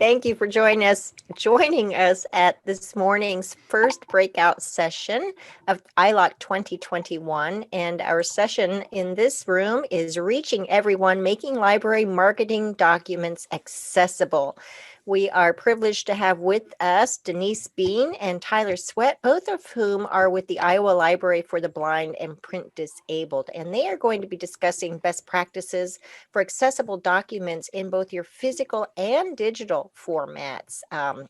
Thank you for joining us at this morning's first breakout session of ILOC 2021. And our session in this room is Reaching Everyone, Making Library Marketing Documents Accessible. We are privileged to have with us Denise Bean and Tyler Sweat, both of whom are with the Iowa Library for the Blind and Print Disabled. And they are going to be discussing best practices for accessible documents in both your physical and digital formats,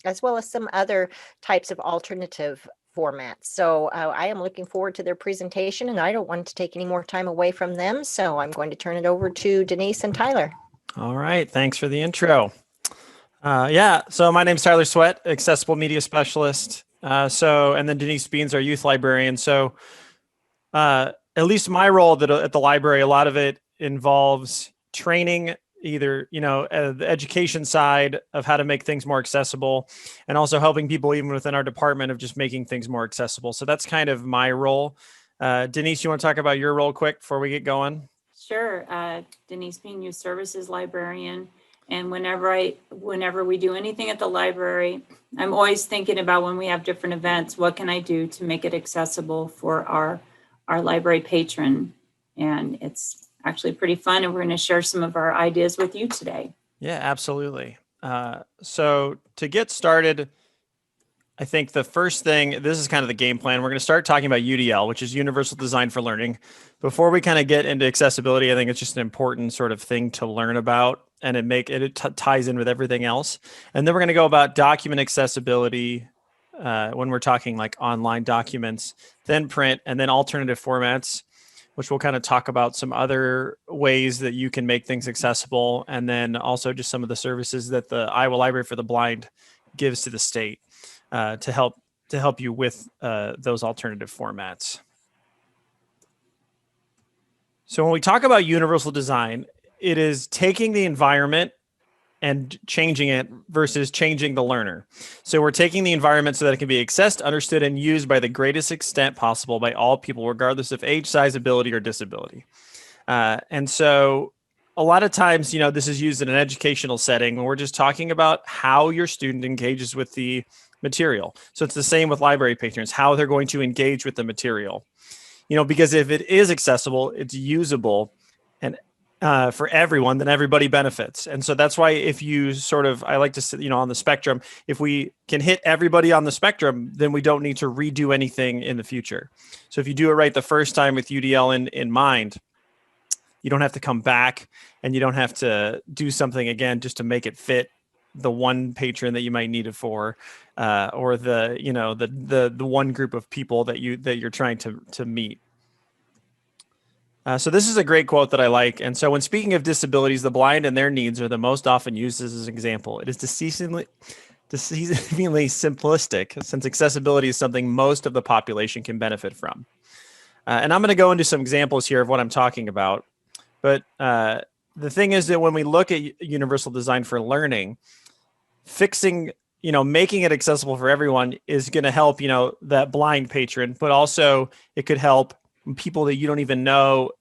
as well as some other types of alternative formats. So I am looking forward to their presentation, and I don't want to take any more time away from them. So I'm going to turn it over to Denise and Tyler. All right. Thanks for the intro. So my name's Tyler Sweat, Accessible Media Specialist. And then Denise Beans, our Youth Librarian. So at least my role at the library, a lot of it involves training, either, the education side of how to make things more accessible, and also helping people even within our department of just making things more accessible. So that's kind of my role. Denise, you want to talk about your role quick before we get going? Sure. Denise Bean, Youth Services Librarian. And whenever we do anything at the library, I'm always thinking about, when we have different events, what can I do to make it accessible for our library patron? And it's actually pretty fun, and we're going to share some of our ideas with you today. Yeah, absolutely. So to get started, I think the first thing, this is kind of the game plan. We're going to start talking about UDL, which is Universal Design for Learning. Before we kind of get into accessibility, I think it's just an important sort of thing to learn about, and it ties in with everything else. And then we're going to go about document accessibility when we're talking like online documents, then print, and then alternative formats, which we'll kind of talk about some other ways that you can make things accessible, and then also just some of the services that the Iowa Library for the Blind gives to the state to help you with those alternative formats. So when we talk about universal design, it is taking the environment and changing it versus changing the learner. So we're taking the environment so that it can be accessed, understood, and used by the greatest extent possible by all people, regardless of age, size, ability, or disability. And so a lot of times, this is used in an educational setting when we're just talking about how your student engages with the material. So it's the same with library patrons, how they're going to engage with the material. Because if it is accessible, it's usable, and for everyone, then everybody benefits. And so that's why if you I like to say, on the spectrum, if we can hit everybody on the spectrum, then we don't need to redo anything in the future. So if you do it right the first time with UDL in mind, you don't have to come back, and you don't have to do something again just to make it fit the one patron that you might need it for, or the one group of people that you're trying to meet. So this is a great quote that I like. And so when speaking of disabilities, the blind and their needs are the most often used as an example. It is deceivingly simplistic, since accessibility is something most of the population can benefit from. And I'm going to go into some examples here of what I'm talking about. But the thing is that when we look at universal design for learning, making it accessible for everyone is going to help, that blind patron, but also it could help people that you don't even know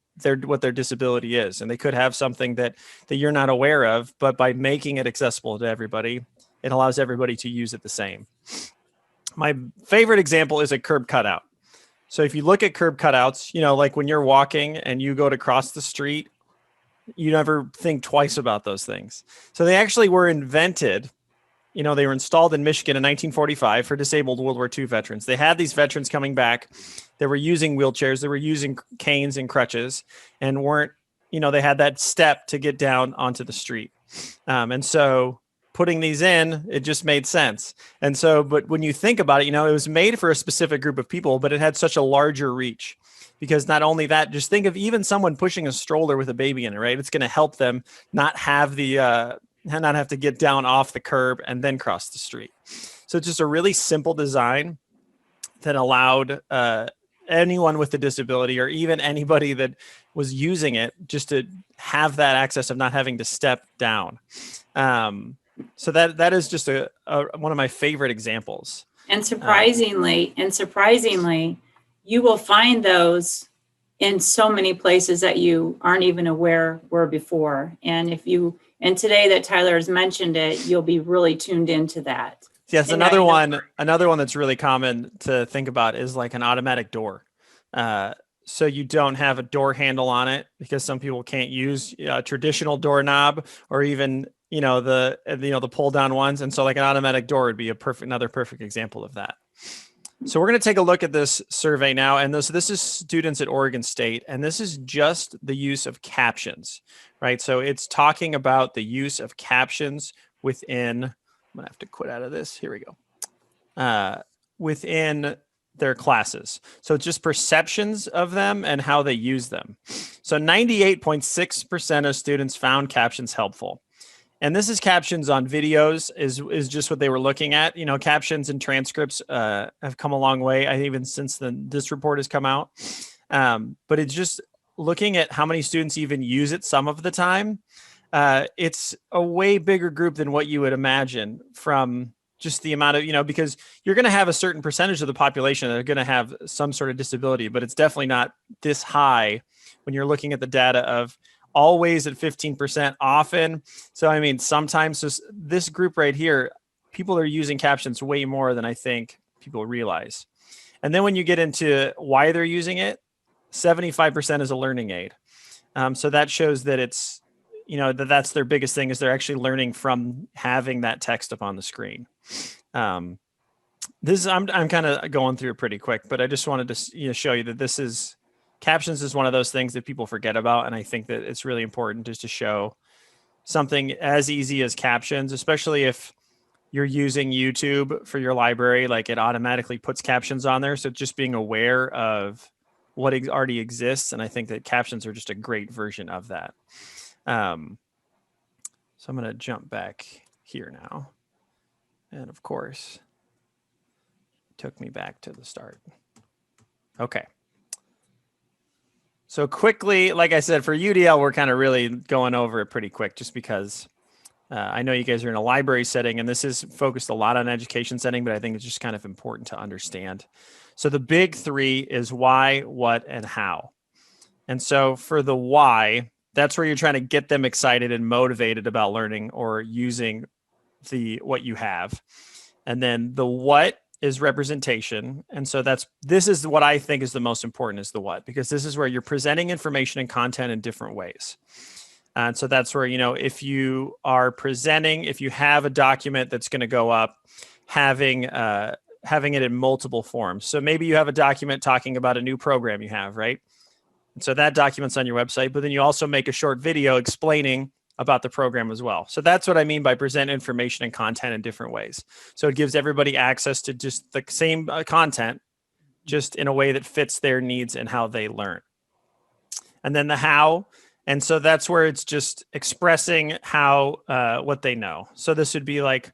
what their disability is. And they could have something that you're not aware of, but by making it accessible to everybody, it allows everybody to use it the same. My favorite example is a curb cutout. So if you look at curb cutouts, like when you're walking and you go to cross the street, you never think twice about those things. So they actually were invented. They were installed in Michigan in 1945 for disabled World War II veterans. They had these veterans coming back. They were using wheelchairs. They were using canes and crutches, and they had that step to get down onto the street. And so putting these in, it just made sense. And so, but when you think about it, it was made for a specific group of people, but it had such a larger reach. Because not only that, just think of even someone pushing a stroller with a baby in it, right? It's going to help them not have to get down off the curb and then cross the street. So it's just a really simple design that allowed anyone with a disability, or even anybody that was using it, just to have that access of not having to step down. So that is just one of my favorite examples. And surprisingly, you will find those in so many places that you aren't even aware were before. And if you And today that Tyler has mentioned it, you'll be really tuned into that. Yes, And another one that's really common to think about is like an automatic door. So you don't have a door handle on it because some people can't use a traditional doorknob or even the pull down ones, and so like an automatic door would be another perfect example of that. So we're going to take a look at this survey now, and this is students at Oregon State, and this is just the use of captions, right? So it's talking about the use of captions within. I'm gonna have to quit out of this. Here we go. Within their classes. So it's just perceptions of them and how they use them. So 98.6% of students found captions helpful. And this is captions on videos is just what they were looking at. You know, captions and transcripts have come a long way, I think, even since this report has come out. But it's just looking at how many students even use it some of the time. It's a way bigger group than what you would imagine from just the amount of, because you're going to have a certain percentage of the population that are going to have some sort of disability, but it's definitely not this high when you're looking at the data of always at 15% often. So, I mean, sometimes this group right here, people are using captions way more than I think people realize. And then when you get into why they're using it, 75% is a learning aid. So that shows that it's, that's their biggest thing, is they're actually learning from having that text up on the screen. I'm kind of going through it pretty quick, but I just wanted to show you that captions is one of those things that people forget about. And I think that it's really important just to show something as easy as captions, especially if you're using YouTube for your library, like it automatically puts captions on there. So just being aware of what already exists. And I think that captions are just a great version of that. So I'm going to jump back here now. And of course, it took me back to the start. Okay. So quickly, like I said, for UDL, we're kind of really going over it pretty quick just because I know you guys are in a library setting, and this is focused a lot on education setting, but I think it's just kind of important to understand. So the big three is why, what, and how. And so for the why, that's where you're trying to get them excited and motivated about learning or using what you have. And then the what is representation. And so this is what I think is the most important, is the what, because this is where you're presenting information and content in different ways. And so that's where, if you are presenting, if you have a document that's going to go up, having it in multiple forms. So maybe you have a document talking about a new program you have, right? And so that document's on your website, but then you also make a short video explaining about the program as well. So that's what I mean by present information and content in different ways. So it gives everybody access to just the same content, just in a way that fits their needs and how they learn. And then the how. And so that's where it's just expressing what they know. So this would be like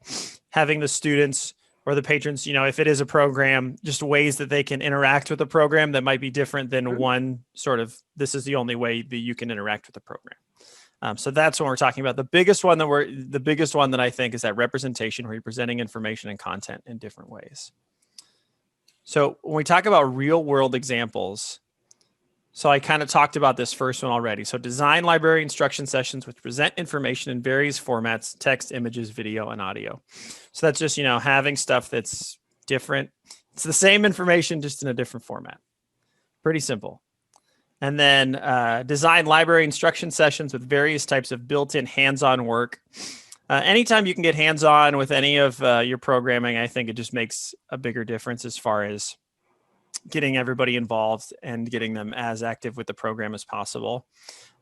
having the students or the patrons, if it is a program, just ways that they can interact with the program that might be different than one sort of, this is the only way that you can interact with the program. So that's what we're talking about. The biggest one that I think is that representation, where you're presenting information and content in different ways. So when we talk about real world examples, so I kind of talked about this first one already. So design library instruction sessions which present information in various formats: text, images, video, and audio. So that's just, having stuff that's different. It's the same information, just in a different format. Pretty simple. And then design library instruction sessions with various types of built-in hands-on work. Anytime you can get hands-on with any of your programming, I think it just makes a bigger difference as far as getting everybody involved and getting them as active with the program as possible.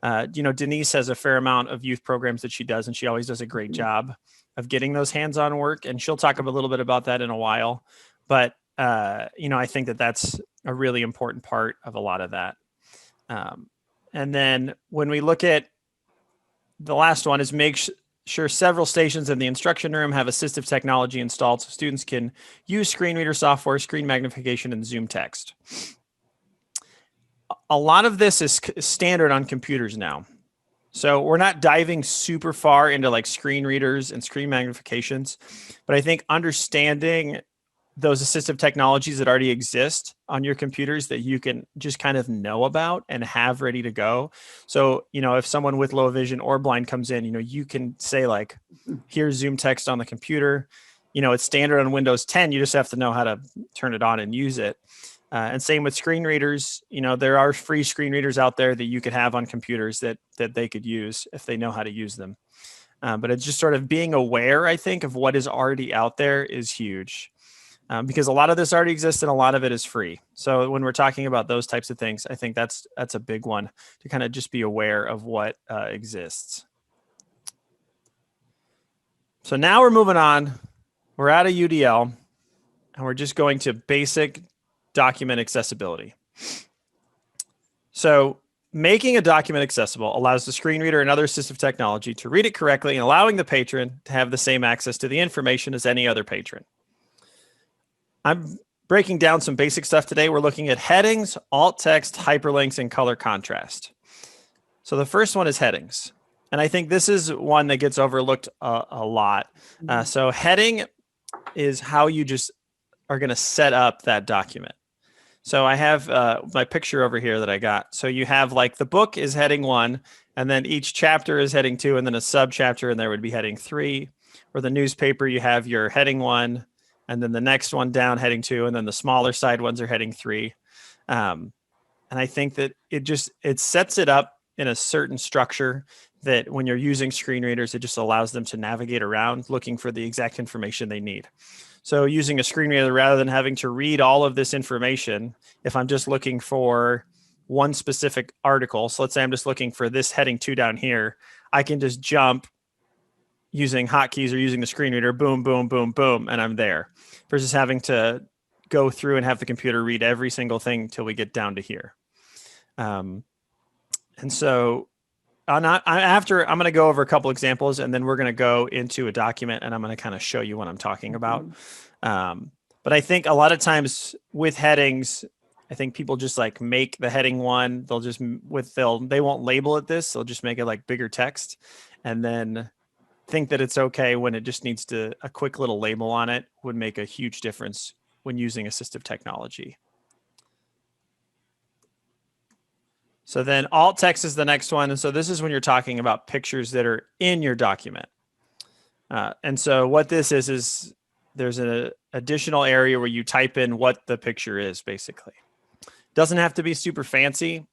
Denise has a fair amount of youth programs that she does, and she always does a great job of getting those hands-on work. And she'll talk a little bit about that in a while. But, I think that that's a really important part of a lot of that. And then when we look at the last one, is make sure several stations in the instruction room have assistive technology installed so students can use screen reader software, screen magnification, and zoom text. A lot of this is standard on computers now. So we're not diving super far into like screen readers and screen magnifications, but I think understanding those assistive technologies that already exist on your computers that you can just kind of know about and have ready to go. So, if someone with low vision or blind comes in, you can say like, here's Zoom text on the computer. It's standard on Windows 10. You just have to know how to turn it on and use it. And same with screen readers. There are free screen readers out there that you could have on computers that they could use if they know how to use them. But it's just sort of being aware, I think, of what is already out there is huge. Because a lot of this already exists and a lot of it is free. So when we're talking about those types of things, I think that's a big one to kind of just be aware of what exists. So now we're moving on. We're out of UDL and we're just going to basic document accessibility. So making a document accessible allows the screen reader and other assistive technology to read it correctly and allowing the patron to have the same access to the information as any other patron. I'm breaking down some basic stuff today. We're looking at headings, alt text, hyperlinks, and color contrast. So the first one is headings. And I think this is one that gets overlooked a lot. So heading is how you just are going to set up that document. So I have my picture over here that I got. So you have like the book is heading 1, and then each chapter is heading 2, and then a sub chapter, and there would be heading 3. Or the newspaper, you have your heading 1, and then the next one down heading 2, and then the smaller side ones are heading 3. And I think that it sets it up in a certain structure that when you're using screen readers, it just allows them to navigate around looking for the exact information they need. So using a screen reader, rather than having to read all of this information, if I'm just looking for one specific article, so let's say I'm just looking for this heading 2 down here, I can just jump using hotkeys or using the screen reader, boom, boom, boom, boom, and I'm there, versus having to go through and have the computer read every single thing until we get down to here. And so I'm going to go over a couple examples, and then we're going to go into a document, and I'm going to kind of show you what I'm talking about. But I think a lot of times with headings, I think people just like make the heading 1. They won't label it this. They'll just make it like bigger text, and then think that it's okay when it just needs a quick little label on it would make a huge difference when using assistive technology. So then alt text is the next one. And so this is when you're talking about pictures that are in your document. And so what this is there's an additional area where you type in what the picture is, basically. Doesn't have to be super fancy.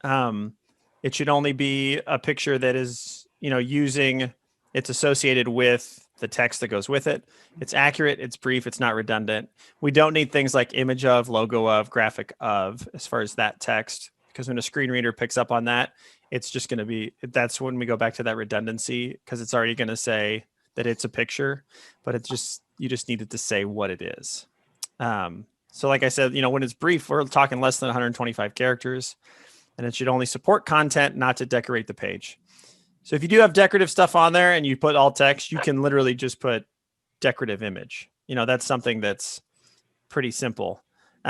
It should only be a picture that is, it's associated with the text that goes with it. It's accurate, it's brief, it's not redundant. We don't need things like image of, logo of, graphic of, as far as that text, because when a screen reader picks up on that, it's just going to be, that's when we go back to that redundancy, because it's already going to say that it's a picture, but you just needed to say what it is. So like I said, when it's brief, we're talking less than 125 characters, and it should only support content, not to decorate the page. So if you do have decorative stuff on there and you put alt text, you can literally just put decorative image. That's something that's pretty simple. So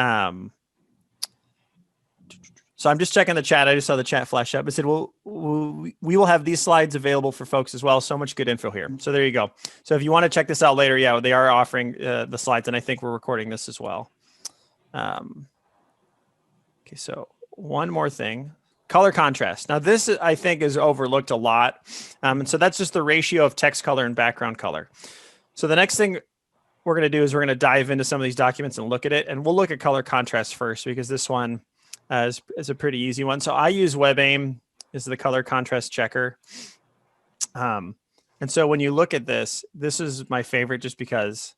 I'm just checking the chat. I just saw the chat flash up. It said, well, we will have these slides available for folks as well. So much good info here. So there you go. So if you want to check this out later, yeah, they are offering the slides, and I think we're recording this as well. Okay, so one more thing. Color contrast. Now this, I think, is overlooked a lot. And so that's just the ratio of text color and background color. So the next thing we're going to do is we're going to dive into some of these documents and look at it. And we'll look at color contrast first, because this one is a pretty easy one. So I use WebAIM as the color contrast checker. And so when you look at this, this is my favorite just because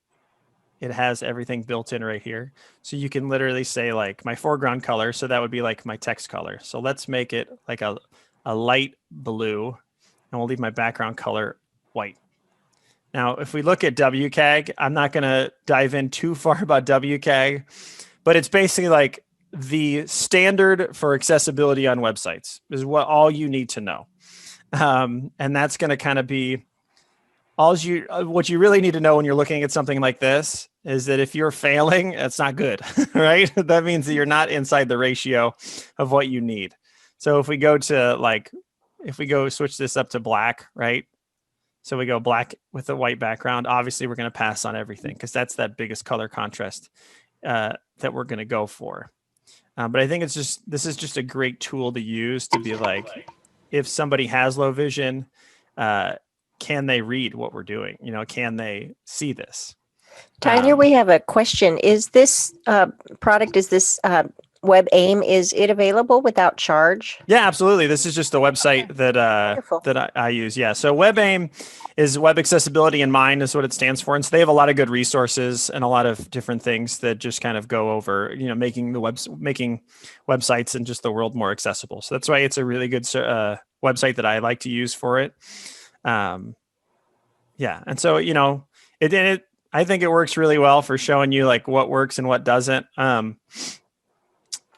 it has everything built in right here. So you can literally say like my foreground color. So that would be like my text color. So let's make it like a light blue, and we'll leave my background color white. Now, if we look at WCAG, I'm not going to dive in too far about WCAG, but it's basically like the standard for accessibility on websites is all you need to know. And that's going to kind of be what you really need to know when you're looking at something like this is that if you're failing, that's not good, right? That means that you're not inside the ratio of what you need. So if we go to switch this up to black, right? So we go black with a white background. Obviously, we're going to pass on everything because that's that biggest color contrast that we're going to go for. But I think this is just a great tool to use to be like, if somebody has low vision, can they read what we're doing? Can they see this? Tyler, we have a question. Is this product, WebAIM, is it available without charge? Yeah, absolutely. This is just the website that I use. Yeah. So WebAIM is Web Accessibility in Mind is what it stands for. And so they have a lot of good resources and a lot of different things that just kind of go over, making websites and just the world more accessible. So that's why it's a really good website that I like to use for it. Yeah. And so, I think it works really well for showing you like what works and what doesn't.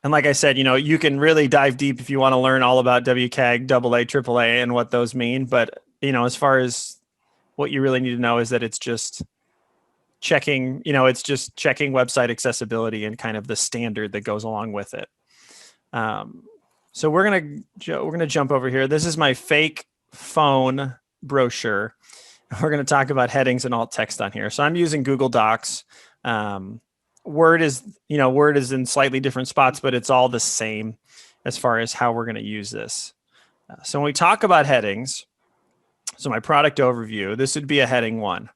And like I said, you can really dive deep if you want to learn all about WCAG, AA, AAA, and what those mean. But, as far as what you really need to know is that it's just checking, website accessibility and kind of the standard that goes along with it. So we're gonna jump over here. This is my fake phone brochure. We're going to talk about headings and alt text on here. So I'm using Google Docs. Word is in slightly different spots, but it's all the same as far as how we're going to use this. So when we talk about headings, so my product overview, this would be a heading 1.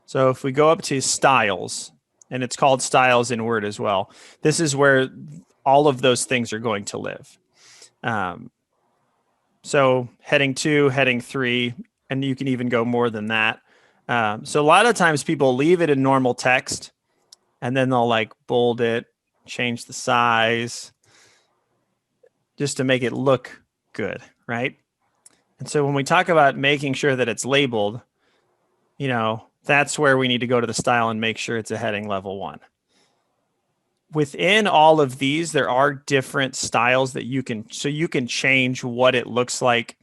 So if we go up to styles, and it's called styles in Word as well, this is where all of those things are going to live. So heading 2, heading 3, and you can even go more than that. So a lot of times people leave it in normal text and then they'll like bold it, change the size just to make it look good, right? And so when we talk about making sure that it's labeled, that's where we need to go to the style and make sure it's a heading level 1. Within all of these, there are different styles that you can change what it looks like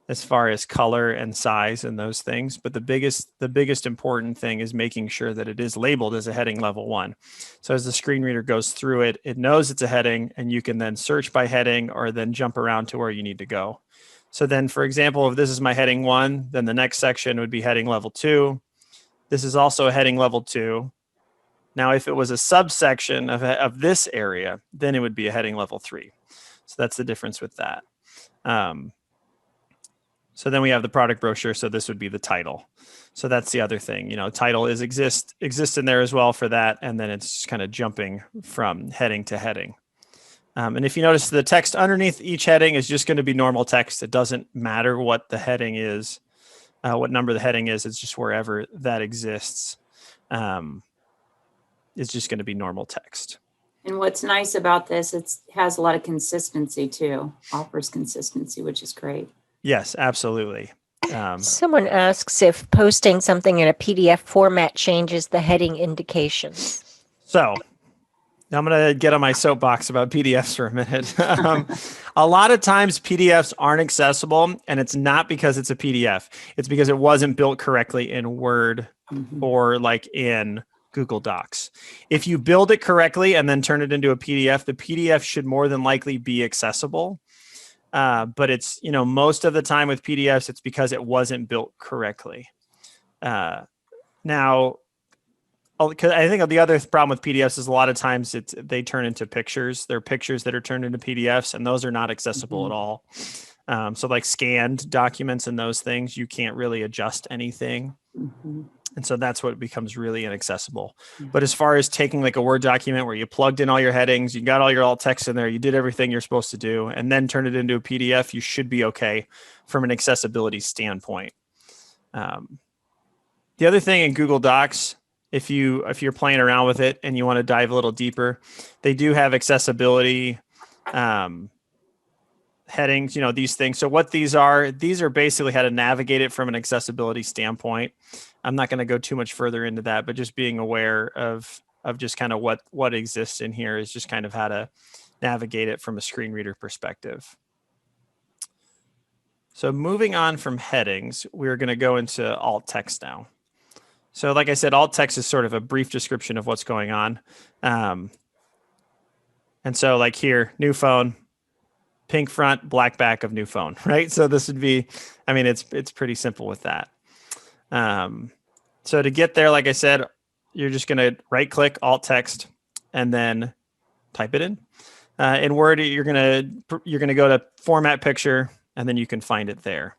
as far as color and size and those things. But the biggest important thing is making sure that it is labeled as a heading level 1. So as the screen reader goes through it, it knows it's a heading, and you can then search by heading or then jump around to where you need to go. So then, for example, if this is my heading 1, then the next section would be heading level 2. This is also a heading level 2. Now, if it was a subsection of this area, then it would be a heading level 3. So that's the difference with that. So then we have the product brochure. So this would be the title. So that's the other thing, title exists in there as well for that. And then it's just kind of jumping from heading to heading. And if you notice, the text underneath each heading is just going to be normal text. It doesn't matter what the heading is, what number the heading is. It's just wherever that exists. It's just going to be normal text. And what's nice about this, it has a lot of consistency too, offers consistency, which is great. Yes, absolutely. Someone asks if posting something in a PDF format changes the heading indications. So I'm going to get on my soapbox about PDFs for a minute. A lot of times PDFs aren't accessible, and it's not because it's a PDF. It's because it wasn't built correctly in Word or like in Google Docs. If you build it correctly and then turn it into a PDF, the PDF should more than likely be accessible. But it's, most of the time with PDFs, it's because it wasn't built correctly. Now, because I think the other problem with PDFs is a lot of times they turn into pictures. They're pictures that are turned into PDFs, and those are not accessible at all. So like scanned documents and those things, you can't really adjust anything. And so that's what becomes really inaccessible. But as far as taking like a Word document where you plugged in all your headings, you got all your alt text in there, you did everything you're supposed to do, and then turn it into a PDF, you should be okay from an accessibility standpoint. The other thing in Google Docs, if you're playing around with it and you want to dive a little deeper, they do have accessibility headings, these things. So what these are basically how to navigate it from an accessibility standpoint. I'm not going to go too much further into that, but just being aware of just kind of what exists in here is just kind of how to navigate it from a screen reader perspective. So moving on from headings, we're going to go into alt text now. So like I said, alt text is sort of a brief description of what's going on. And so like here, new phone, pink front, black back of new phone, right? So this would be, it's pretty simple with that. So to get there, like I said, you're just going to right click alt text and then type it in. In Word, you're going to go to format picture and then you can find it there.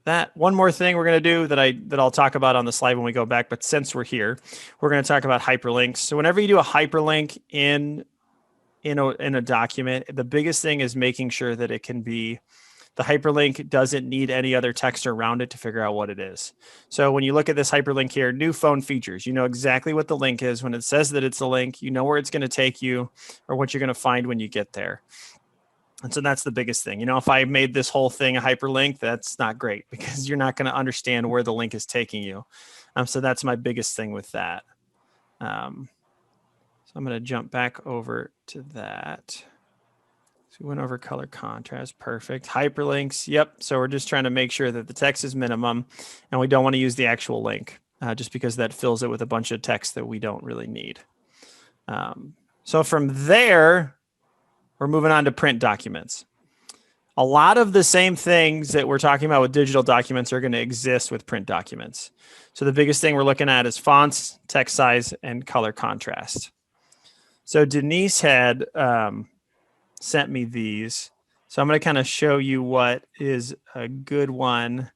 That one more thing we're going to do that I'll talk about on the slide when we go back. But since we're here, we're going to talk about hyperlinks. So whenever you do a hyperlink in a document, the biggest thing is making sure that it can be, the hyperlink doesn't need any other text around it to figure out what it is. So when you look at this hyperlink here, new phone features, you know exactly what the link is. When it says that it's a link, you know where it's going to take you or what you're going to find when you get there. And so that's the biggest thing. You know, if I made this whole thing a hyperlink, that's not great because you're not going to understand where the link is taking you. So that's my biggest thing with that. So I'm going to jump back over to that. So we went over color contrast. Perfect. Hyperlinks. Yep. So we're just trying to make sure that the text is minimum and we don't want to use the actual link just because that fills it with a bunch of text that we don't really need. So from there, we're moving on to print documents. A lot of the same things that we're talking about with digital documents are going to exist with print documents. So the biggest thing we're looking at is fonts, text size, and color contrast. So Denise had sent me these. So I'm going to kind of show you what is a good one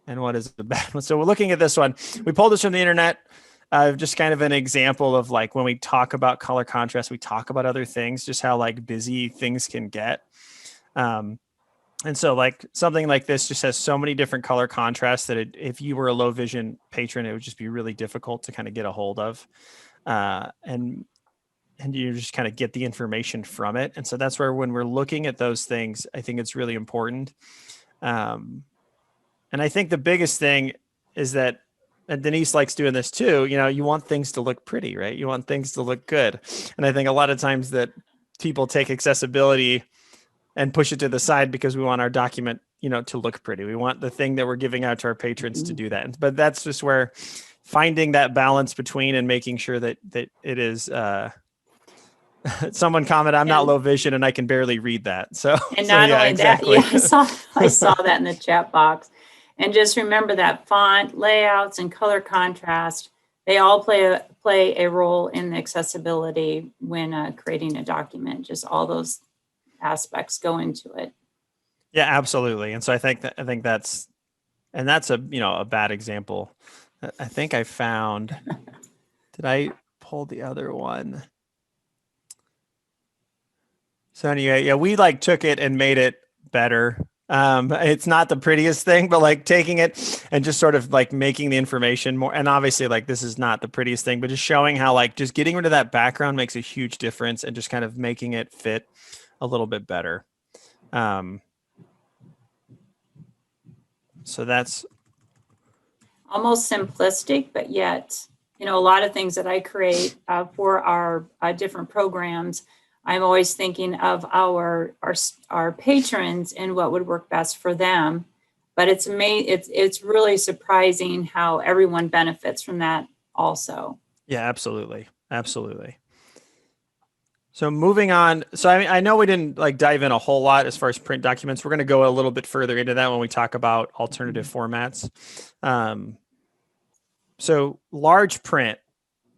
and what is a bad one. So we're looking at this one. We pulled this from the internet. Just kind of an example of like when we talk about color contrast, we talk about other things, just how like busy things can get. And so like something like this just has so many different color contrasts that if you were a low vision patron, it would just be really difficult to kind of get a hold of. And you just kind of get the information from it. And so that's where when we're looking at those things, I think it's really important. And I think the biggest thing is that, and Denise likes doing this too, you know, you want things to look pretty, right? You want things to look good. And I think a lot of times that people take accessibility and push it to the side because we want our document, you know, to look pretty. We want the thing that we're giving out to our patrons to do that. But that's just where finding that balance between and making sure that it is, someone commented, I'm not low vision and I can barely read that. So, and not yeah, only exactly. that, yeah, I saw that in the chat box. And just remember that font, layouts, and color contrast, they all play a role in the accessibility when creating a document. Just all those aspects go into it. Yeah, absolutely. And so I think that's a, you know, a bad example. I think I found, did I pull the other one? So anyway, yeah, we like took it and made it better. It's not the prettiest thing, but like taking it and just sort of like making the information more, and obviously like this is not the prettiest thing, but just showing how like just getting rid of that background makes a huge difference and just kind of making it fit a little bit better. So that's almost simplistic, but yet, you know, a lot of things that I create for our different programs, I'm always thinking of our patrons and what would work best for them. But it's really surprising how everyone benefits from that also. Yeah, absolutely. Absolutely. So moving on. So I know we didn't like dive in a whole lot as far as print documents. We're going to go a little bit further into that when we talk about alternative formats. So large print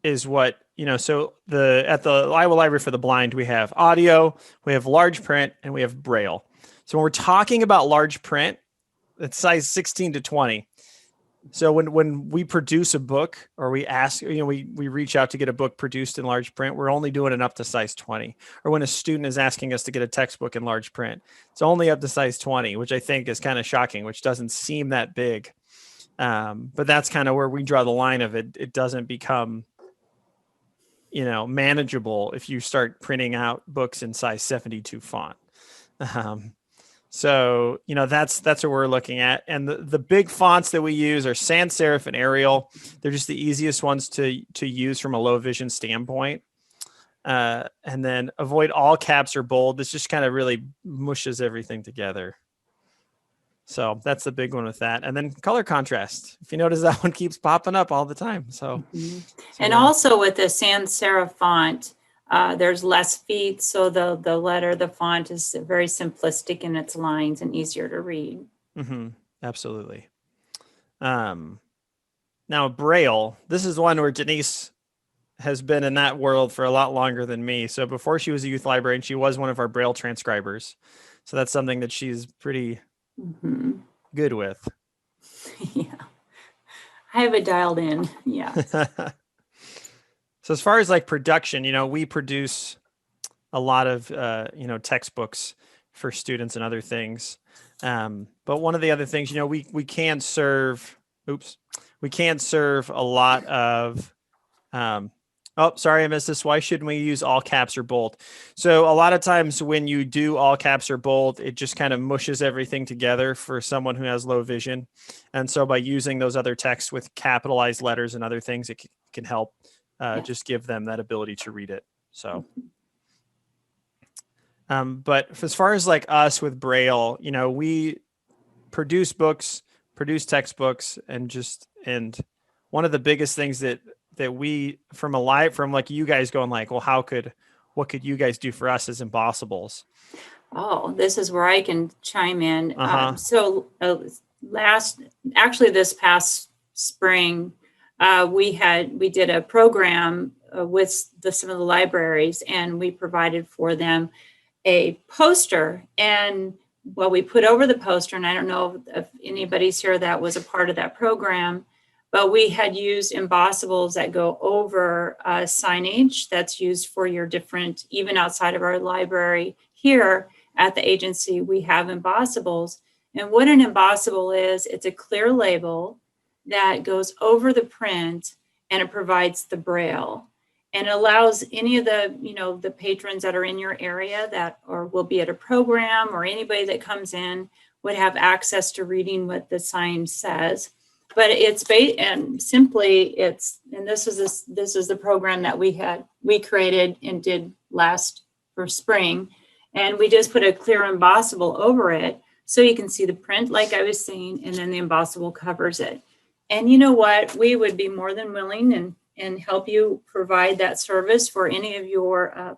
is what, you know, so at the Iowa Library for the Blind, we have audio, we have large print, and we have Braille. So when we're talking about large print, it's size 16 to 20. So when we produce a book or we ask, you know, we reach out to get a book produced in large print, we're only doing it up to size 20. Or when a student is asking us to get a textbook in large print, it's only up to size 20, which I think is kind of shocking, which doesn't seem that big. But that's kind of where we draw the line of it. It doesn't become, you know, manageable if you start printing out books in size 72 font. So, you know, that's what we're looking at. And the big fonts that we use are sans serif and Arial. They're just the easiest ones to use from a low vision standpoint. And then avoid all caps or bold. This just kind of really mushes everything together. So that's the big one with that. And then color contrast. If you notice, that one keeps popping up all the time. So, and also with the sans serif font, there's less feet, so the font is very simplistic in its lines and easier to read. Mm-hmm. Absolutely. Now Braille, this is one where Denise has been in that world for a lot longer than me. So before she was a youth librarian, she was one of our Braille transcribers. So that's something that she's pretty good with. Yeah. I have it dialed in. Yeah. So as far as like production, we produce a lot of, textbooks for students and other things. But one of the other things, we can serve a lot of, oh, sorry, I missed this. Why shouldn't we use all caps or bold? So a lot of times when you do all caps or bold, it just kind of mushes everything together for someone who has low vision. And so by using those other texts with capitalized letters and other things, it can help just give them that ability to read it. So, but as far as like us with Braille, we produce books, produce textbooks, and one of the biggest things that we from like you guys going like, well, what could you guys do for us as Impossibles? Oh, this is where I can chime in. This past spring, we did a program with some of the libraries, and we provided for them a poster. And we put over the poster, and I don't know if anybody's here that was a part of that program, but we had used Impossibles that go over signage that's used for your different, even outside of our library here at the agency, we have Impossibles. And what an Impossible is, it's a clear label that goes over the print, and it provides the Braille. And it allows any of the, the patrons that are in your area or will be at a program, or anybody that comes in would have access to reading what the sign says. But this is the program that we created and did last for spring. And we just put a clear Impossible over it so you can see the print, like I was saying, and then the Impossible covers it. And you know what? We would be more than willing and help you provide that service for any of your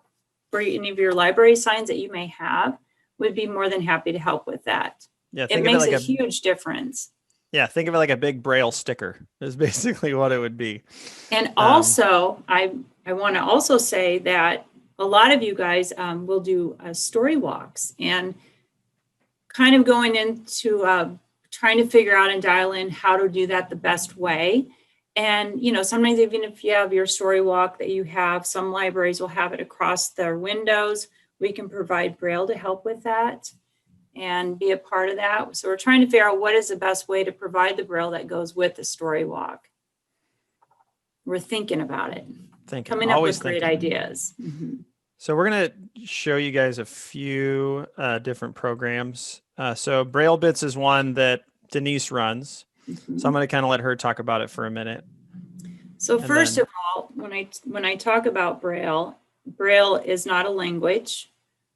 library signs that you may have. We'd be more than happy to help with that. Yeah, it makes a huge difference. Yeah, think of it like a big Braille sticker is basically what it would be. And also, I want to also say that a lot of you guys will do story walks, and kind of going into trying to figure out and dial in how to do that the best way. And, sometimes even if you have your story walk that you have, some libraries will have it across their windows. We can provide Braille to help with that and be a part of that. So we're trying to figure out what is the best way to provide the Braille that goes with the story walk. We're thinking about it, coming up with great ideas. Mm-hmm. So we're going to show you guys a few different programs. So Braille Bits is one that Denise runs. Mm-hmm. So I'm going to kind of let her talk about it for a minute. So first of all, when I talk about Braille is not a language.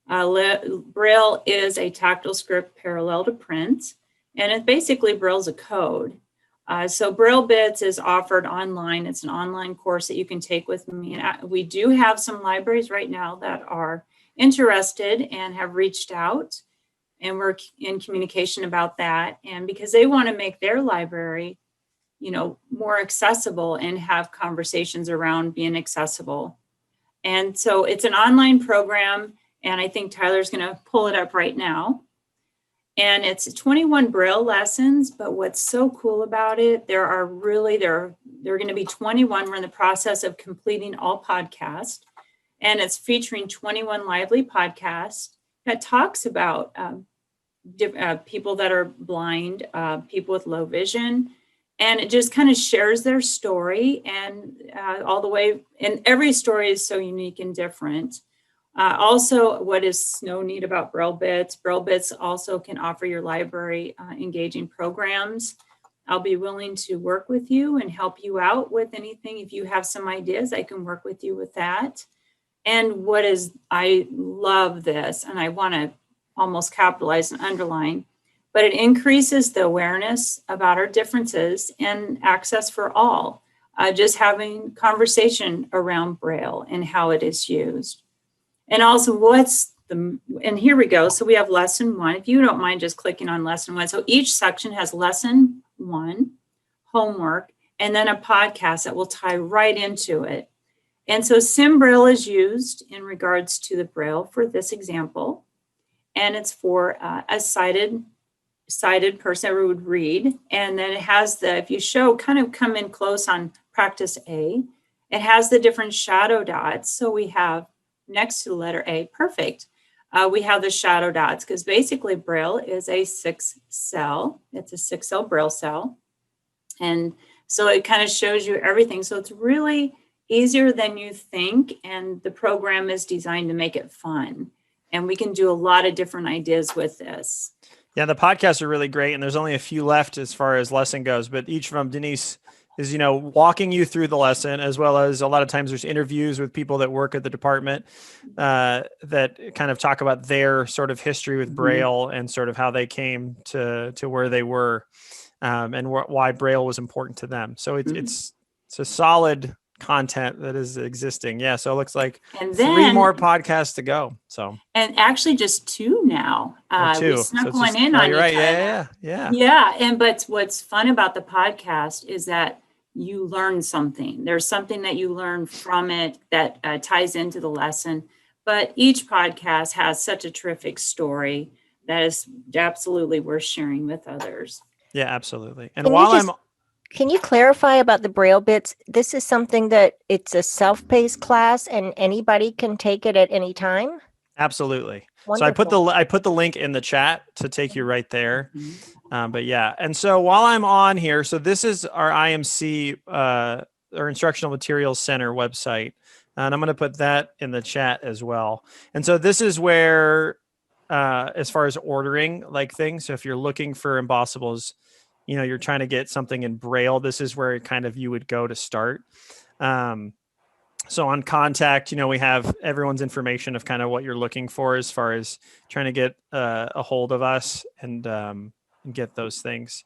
Braille is a tactile script parallel to print, and Braille's a code. So Braille Bits is offered online. It's an online course that you can take with me. And we do have some libraries right now that are interested and have reached out, and we're in communication about that. And because they want to make their library, more accessible and have conversations around being accessible. And so it's an online program, and I think Tyler's going to pull it up right now. And it's 21 Braille lessons, but what's so cool about it, there are going to be 21. We're in the process of completing all podcasts, and it's featuring 21 lively podcasts that talks about people that are blind, people with low vision, and it just kind of shares their story, and all the way, and every story is so unique and different. Also, what is so neat about Braille Bits? Braille Bits also can offer your library engaging programs. I'll be willing to work with you and help you out with anything. If you have some ideas, I can work with you with that. And I love this, and I want to almost capitalize and underline, but it increases the awareness about our differences and access for all. Just having conversation around Braille and how it is used. And also, what's and here we go. So we have lesson 1. If you don't mind just clicking on lesson 1. So each section has lesson 1, homework, and then a podcast that will tie right into it. And so SimBraille is used in regards to the Braille for this example. And it's for a sighted person who would read. And then it has if you come in close on practice A, it has the different shadow dots. So we have next to the letter A, perfect. We have the shadow dots because basically Braille is a 6-cell. It's a 6-cell Braille cell. And so it kind of shows you everything. So it's really easier than you think. And the program is designed to make it fun. And we can do a lot of different ideas with this. Yeah, the podcasts are really great. And there's only a few left as far as lesson goes. But each of them, Denise is, walking you through the lesson, as well as a lot of times there's interviews with people that work at the department that kind of talk about their sort of history with Braille and sort of how they came to where they were and why Braille was important to them. So it's a solid content that is existing. Yeah. So it looks like and then, 3 more podcasts to go. So, and actually just 2 now. 2. We snuck one in on you're you. Right. Yeah. And but what's fun about the podcast is that you learn something. There's something that you learn from it that ties into the lesson. But each podcast has such a terrific story that is absolutely worth sharing with others. Yeah, absolutely. And can you clarify about the Braille Bits? This is something that it's a self-paced class and anybody can take it at any time? Absolutely. Wonderful. So I put the link in the chat to take you right there. But yeah. And so while I'm on here, so this is our IMC, our Instructional Materials Center website. And I'm going to put that in the chat as well. And so this is where, as far as ordering like things, so if you're looking for embossables, you're trying to get something in Braille, this is where kind of you would go to start. So on contact, we have everyone's information of kind of what you're looking for as far as trying to get a hold of us and get those things.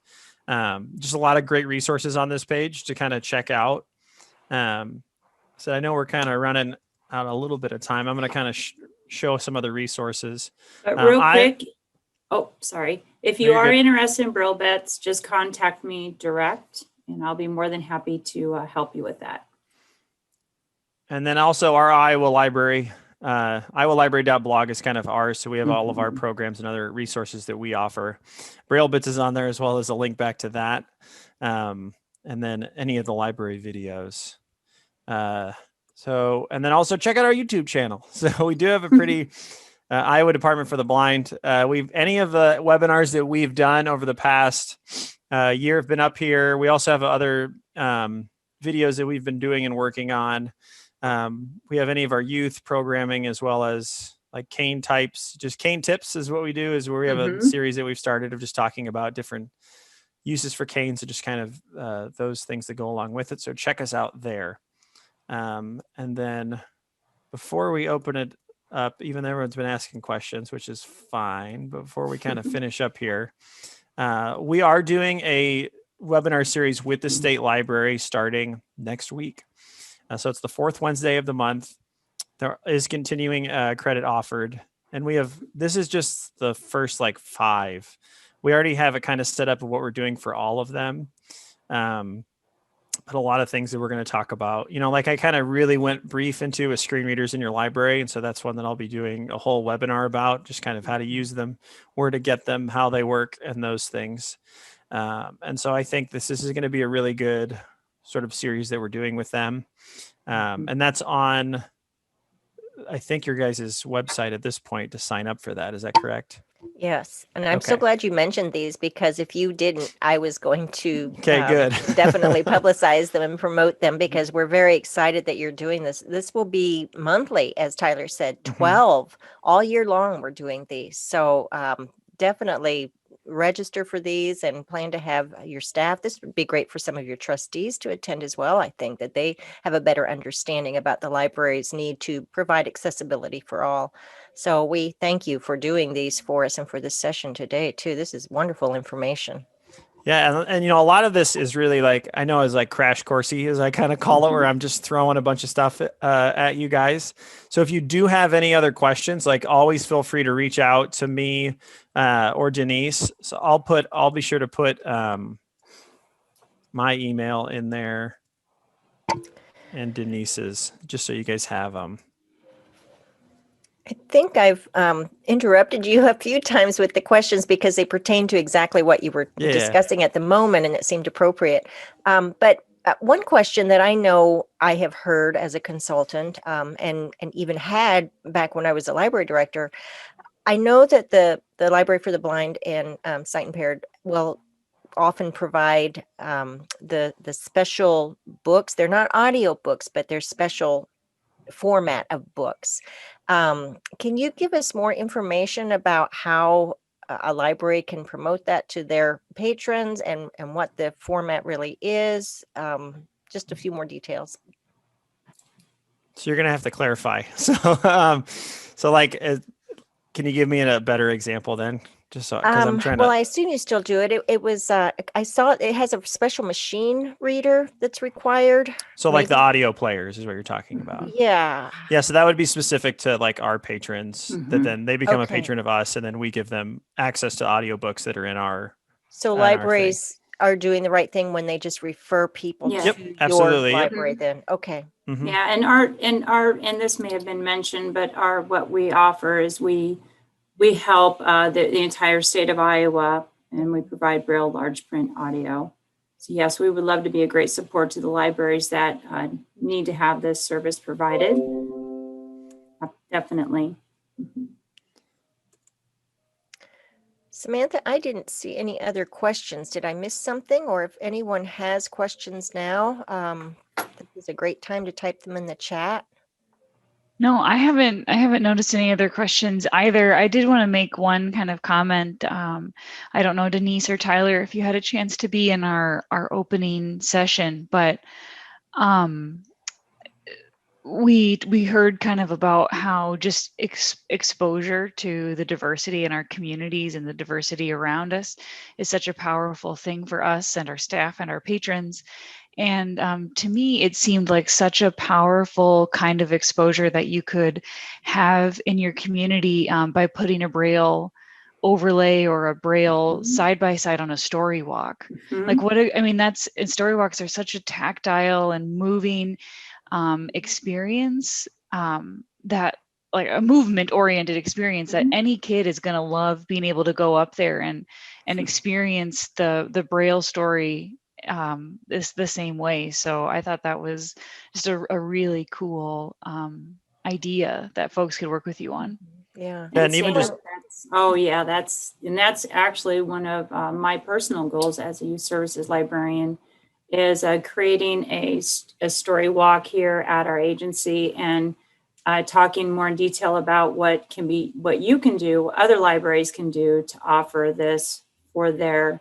Just a lot of great resources on this page to kind of check out. So I know we're kind of running out a little bit of time. I'm going to kind of show some other resources. But real quick, sorry. If you are interested in Braille Bits, just contact me direct and I'll be more than happy to help you with that. And then also our Iowa Library, iowalibrary.blog is kind of ours. So we have all of our programs and other resources that we offer. Braille Bits is on there as well as a link back to that. And then any of the library videos. And then also check out our YouTube channel. So we do have a pretty Iowa Department for the Blind. Any of the webinars that we've done over the past year have been up here. We also have other videos that we've been doing and working on. We have any of our youth programming as well as like cane types. Just cane tips is what we do, is where we have a series that we've started of just talking about different uses for canes and just kind of those things that go along with it. So check us out there. And then before we open it up, even though everyone's been asking questions, which is fine, but before we kind of finish up here, we are doing a webinar series with the state library starting next week. So it's the 4th Wednesday of the month. There is continuing credit offered. And this is just the first 5. We already have it kind of set up of what we're doing for all of them. But a lot of things that we're going to talk about, I kind of really went brief into with screen readers in your library. And so that's one that I'll be doing a whole webinar about, just kind of how to use them, where to get them, how they work, and those things. And so I think this is going to be a really good sort of series that we're doing with them. And that's on, I think, your guys' website at this point to sign up for that. Is that correct? Yes. And I'm so glad you mentioned these, because if you didn't, I was going to good. definitely publicize them and promote them, because we're very excited that you're doing this. This will be monthly, as Tyler said, 12 all year long. We're doing these. So definitely register for these and plan to have your staff. This would be great for some of your trustees to attend as well. I think that they have a better understanding about the library's need to provide accessibility for all. So we thank you for doing these for us and for this session today too. This is wonderful information. Yeah, and a lot of this is really like, I know, is like crash coursey, as I kind of call it, where I'm just throwing a bunch of stuff at you guys. So if you do have any other questions, like always feel free to reach out to me or Denise. So I'll be sure to put my email in there and Denise's, just so you guys have them. I think I've interrupted you a few times with the questions because they pertain to exactly what you were discussing at the moment, and it seemed appropriate. But one question that I know I have heard as a consultant, and even had back when I was a library director, I know that the Library for the Blind and sight impaired will often provide the special books. They're not audio books, but they're special format of books. Can you give us more information about how a library can promote that to their patrons and what the format really is? Just a few more details. So you're going to have to clarify. So, can you give me a better example then? Just so, because I'm trying to. Well, I assume you still do it. It was, I saw it has a special machine reader that's required. So like the audio players is what you're talking about. Yeah. Yeah. So that would be specific to like our patrons that then they become a Okay. patron of us, and then we give them access to audiobooks that are in our. So on our libraries are doing the right thing when they just refer people Yes. to Yep, your absolutely. Yep. library then. Okay. Mhm. Yeah, and this may have been mentioned, but what we offer is we help the entire state of Iowa, and we provide Braille large print audio. So yes, we would love to be a great support to the libraries that need to have this service provided. Definitely. Samantha, I didn't see any other questions. Did I miss something? Or if anyone has questions now, this is a great time to type them in the chat. No, I haven't noticed any other questions either. I did want to make one kind of comment. I don't know, Denise or Tyler, if you had a chance to be in our opening session, but we heard kind of about how just exposure to the diversity in our communities and the diversity around us is such a powerful thing for us and our staff and our patrons. And to me, it seemed like such a powerful kind of exposure that you could have in your community by putting a Braille overlay or a Braille side by side on a story walk. Like story walks are such a tactile and moving experience that like a movement oriented experience that any kid is going to love being able to go up there and experience the Braille story is the same way. So I thought that was just a really cool idea that folks could work with you on. Yeah. And even just that's actually one of my personal goals as a youth services librarian is creating a story walk here at our agency and talking more in detail about what you can do, other libraries can do to offer this for their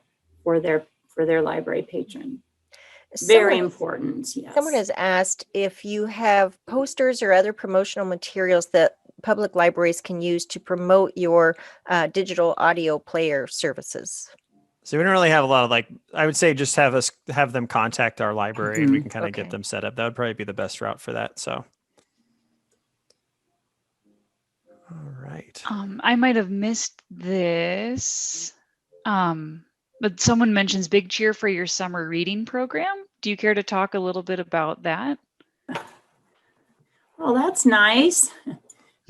library patron. Very important. Yes. Someone has asked if you have posters or other promotional materials that public libraries can use to promote your digital audio player services. So we don't really have a lot of I would say just have them contact our library and we can kind of get them set up. That would probably be the best route for that. So. All right. I might have missed this, but someone mentions big cheer for your summer reading program. Do you care to talk a little bit about that? Well, that's nice.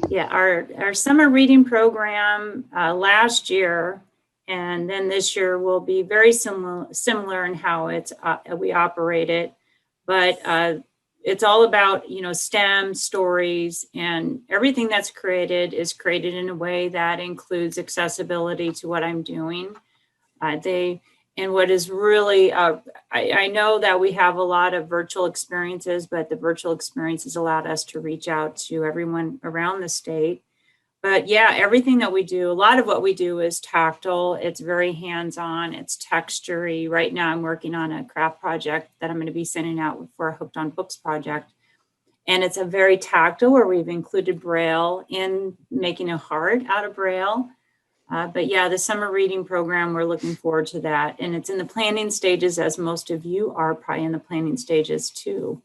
Yeah, our summer reading program last year and then this year will be very similar in how we operate it, but it's all about STEM stories, and everything that's created is created in a way that includes accessibility to what I'm doing. And what is really, I know that we have a lot of virtual experiences, but the virtual experiences allowed us to reach out to everyone around the state. But yeah, everything that we do, a lot of what we do is tactile. It's very hands-on. It's textury. Right now, I'm working on a craft project that I'm going to be sending out for a Hooked on Books project. And it's a very tactile where we've included Braille in making a heart out of Braille. But yeah, the summer reading program, we're looking forward to that. And it's in the planning stages, as most of you are probably in the planning stages too.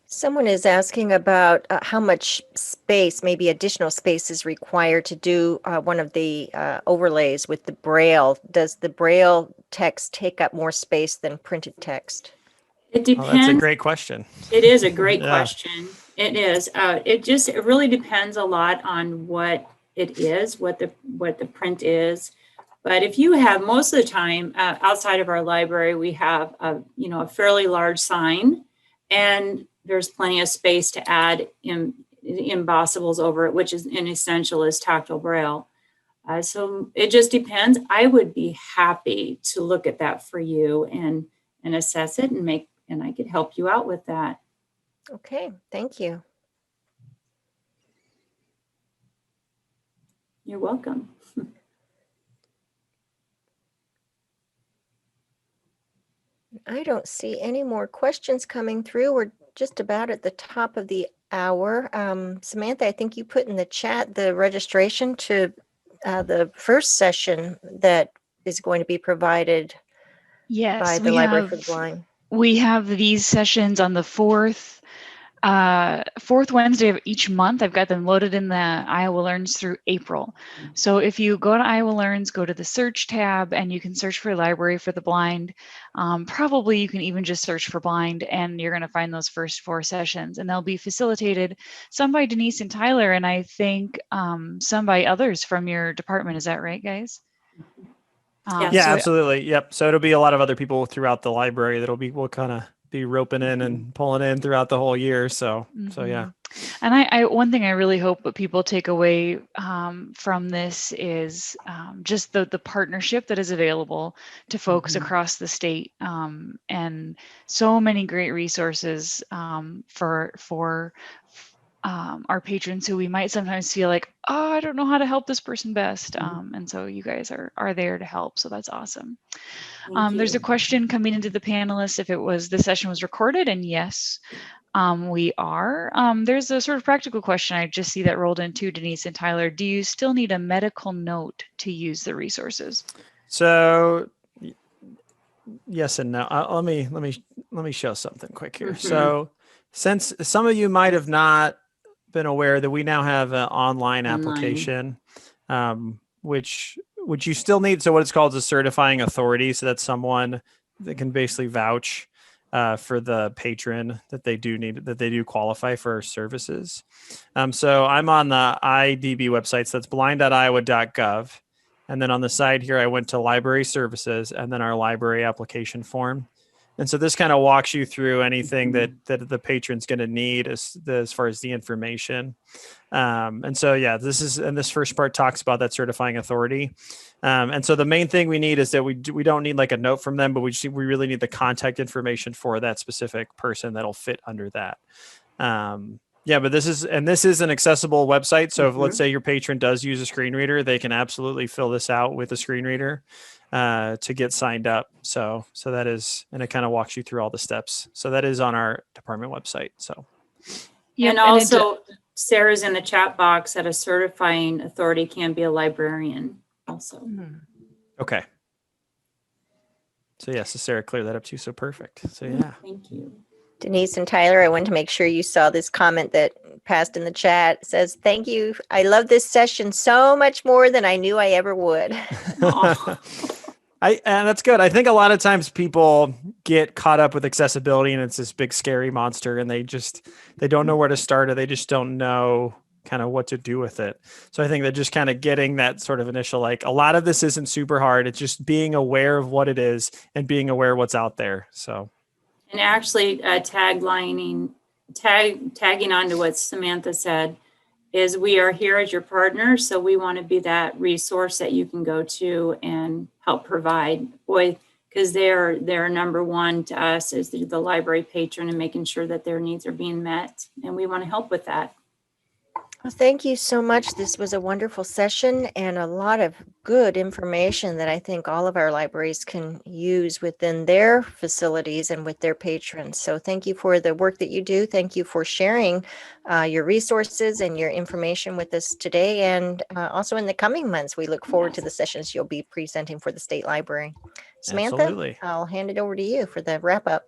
Someone is asking about how much space, maybe additional space, is required to do one of the overlays with the Braille. Does the Braille text take up more space than printed text? It Oh, that's a depends. great question. It is a great Yeah. question. It is. It really depends a lot on what it is, what the print is. But if you have, most of the time outside of our library, we have a fairly large sign, and there's plenty of space to add embossables over it, which is an essential is tactile Braille. So it just depends. I would be happy to look at that for you and assess it and I could help you out with that. Okay, thank you. You're welcome. I don't see any more questions coming through. We're just about at the top of the hour. Samantha, I think you put in the chat the registration to the first session that is going to be provided by Yes, the Library for the Blind. we have these sessions on the fourth Wednesday of each month. I've got them loaded in the Iowa Learns through April. So if you go to Iowa Learns, go to the search tab, and you can search for Library for the Blind. Probably you can even just search for blind, and you're going to find those first 4 sessions, and they'll be facilitated, some by Denise and Tyler, and I think some by others from your department. Is that right, guys? Yeah, So absolutely. Yep. So it'll be a lot of other people throughout the library we'll kind of be roping in and pulling in throughout the whole year. So yeah. And I one thing I really hope that people take away from this is just the partnership that is available to folks across the state, and so many great resources for our patrons who we might sometimes feel like, oh, I don't know how to help this person best. And so you guys are there to help. So that's awesome. There's a question coming into the panelists if the session was recorded, and yes, we are. There's a sort of practical question I just see that rolled in too, Denise and Tyler. Do you still need a medical note to use the resources? So yes and no. Let me show something quick here. So since some of you might have not been aware that we now have an online application, which you still need. So what it's called is a certifying authority. So that's someone that can basically vouch for the patron that they do qualify for our services. So I'm on the IDB website. So that's blind.iowa.gov. And then on the side here, I went to library services and then our library application form. And so this kind of walks you through anything that the patron's going to need as far as the information. And so, yeah, this first part talks about that certifying authority. And so the main thing we need is that we don't need like a note from them, but we really need the contact information for that specific person that'll fit under that. Yeah, but this is an accessible website. So if let's say your patron does use a screen reader, they can absolutely fill this out with a screen reader to get signed up. So that is, and it kind of walks you through all the steps. So that is on our department website. So. Yep, and also Sarah's in the chat box that a certifying authority can be a librarian also. Okay. So yes, so Sarah cleared that up too. So perfect. So yeah. Thank you. Denise and Tyler, I wanted to make sure you saw this comment that passed in the chat. It says, thank you. I love this session so much more than I knew I ever would. And that's good. I think a lot of times people get caught up with accessibility and it's this big scary monster and they don't know where to start or they just don't know kind of what to do with it. So I think that just kind of getting that sort of initial, like a lot of this isn't super hard. It's just being aware of what it is and being aware of what's out there. So. And actually tagging on to what Samantha said is we are here as your partner. So we want to be that resource that you can go to and help provide. Boy, because they're number one to us is the library patron and making sure that their needs are being met. And we want to help with that. Well, thank you so much. This was a wonderful session and a lot of good information that I think all of our libraries can use within their facilities and with their patrons. So thank you for the work that you do. Thank you for sharing your resources and your information with us today. And also in the coming months, we look forward to the sessions you'll be presenting for the State Library. Samantha, Absolutely. I'll hand it over to you for the wrap up.